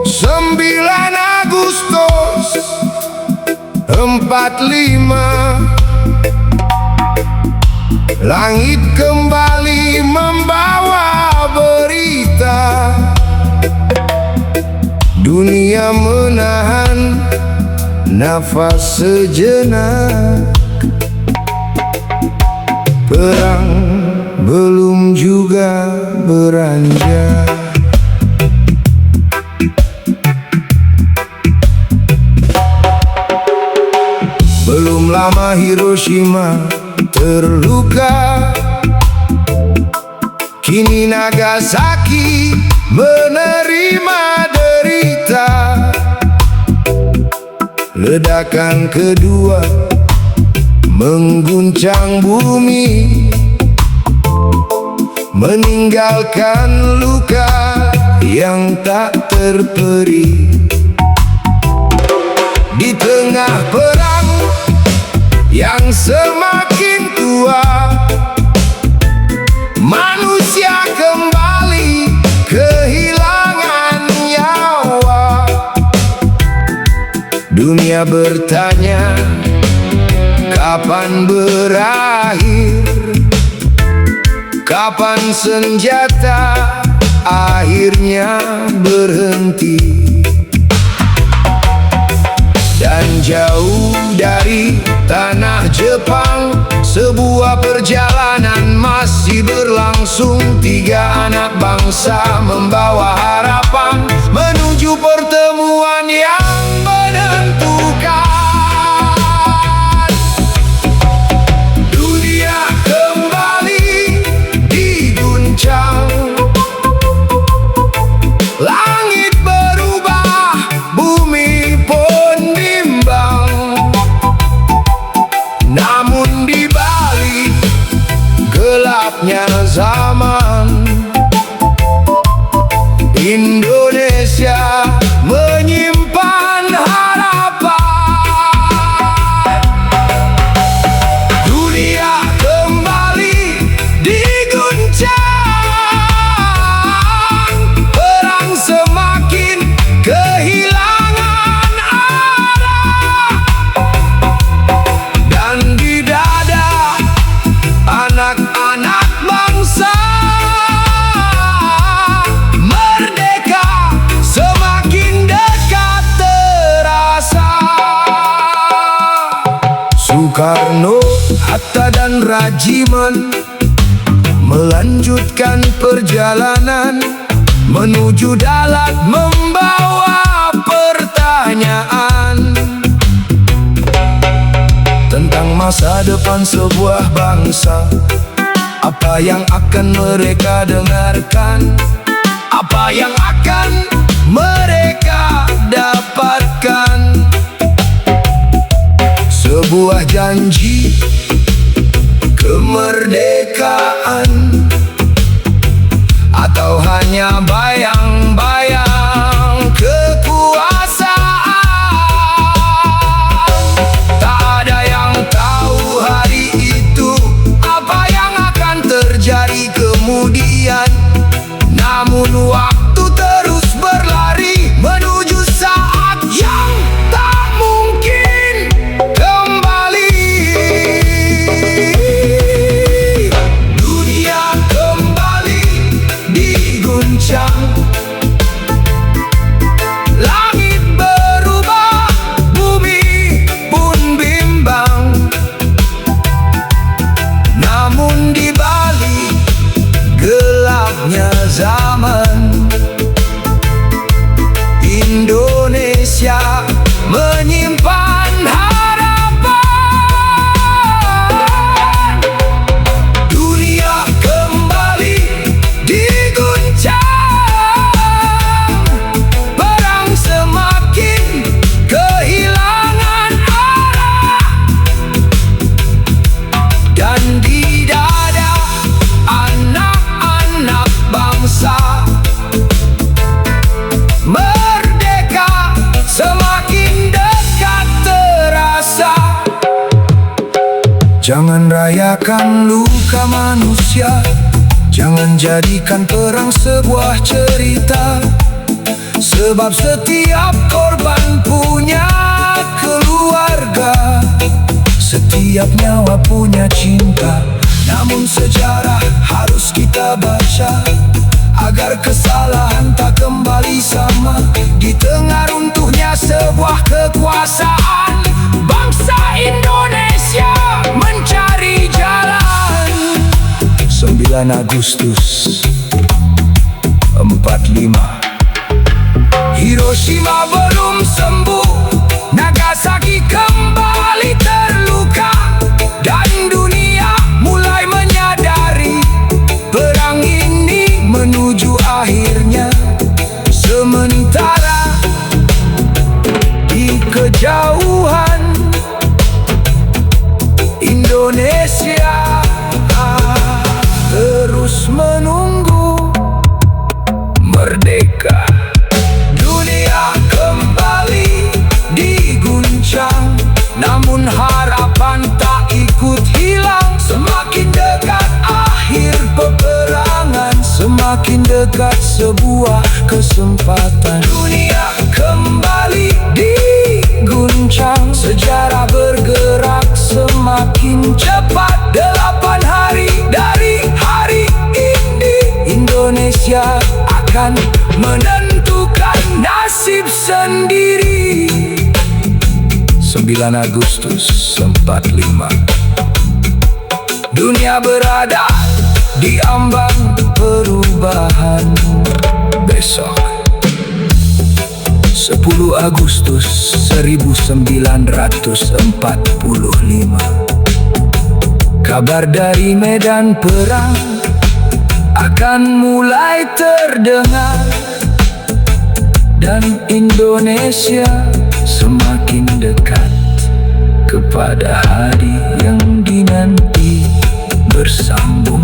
Sembilan Agustus 45, langit kembali membawa berita. Dunia menahan nafas sejenak. Perang belum juga beranjak. Belum lama Hiroshima terluka, kini Nagasaki menerima derita. Ledakan kedua mengguncang bumi, meninggalkan luka yang tak terperi. Di tengah perang yang semakin tua, manusia kembali kehilangan nyawa. Dunia bertanya, kapan berakhir? Kapan senjata akhirnya berhenti? Dan jauh dari tanah Jepang, sebuah perjalanan masih berlangsung. Tiga anak bangsa membawa harapan menuju pertemuan yang menentukan. Dunia kembali diguncang, langit berubah, bumi pun bimbang. Namun di balik gelapnya zaman, Indonesia menyimpan harapan. Dunia kembali diguncang, perang semakin kehilangan arah. Dan di dada anak-anak bangsa, merdeka semakin dekat terasa. Soekarno, Hatta dan Rajiman melanjutkan perjalanan menuju Dalat, membawa pertanyaan tentang masa depan sebuah bangsa. Apa yang akan mereka dengarkan? Apa yang akan mereka dapatkan? Sebuah janji kemerdekaan, atau hanya bayang-bayang kekuasaan? Tak ada yang tahu hari itu apa yang akan terjadi kemudian. Namun waktu terus berlari menuju saat yang tak mungkin kembali. Dunia kembali diguncang, Jangan rayakan luka manusia, jangan jadikan perang sebuah cerita. Sebab setiap korban punya keluarga, setiap nyawa punya cinta. Namun sejarah harus kita baca, agar kesalahan tak kembali sama. Di tengah runtuhnya sebuah kekuasaan, bangsa Indonesia mencari jalan. 9 Agustus 45. Hiroshima belum sembuh, Nagasaki kembali terluka, dan dunia mulai menyadari perang ini menuju akhirnya. Sementara di kejauhan Indonesia terus menunggu merdeka. Dunia kembali diguncang, namun harapan tak ikut hilang. Semakin dekat akhir peperangan, semakin dekat sebuah kesempatan. Dunia kembali diguncang, sejarah bergerak semakin cepat. 8 hari dari hari ini, Indonesia akan menentukan nasib sendiri. 9 Agustus 45. Dunia berada di ambang perubahan. Besok 10 Agustus 1945. Kabar dari medan perang akan mulai terdengar, dan Indonesia semakin dekat kepada hari yang dinanti bersambung.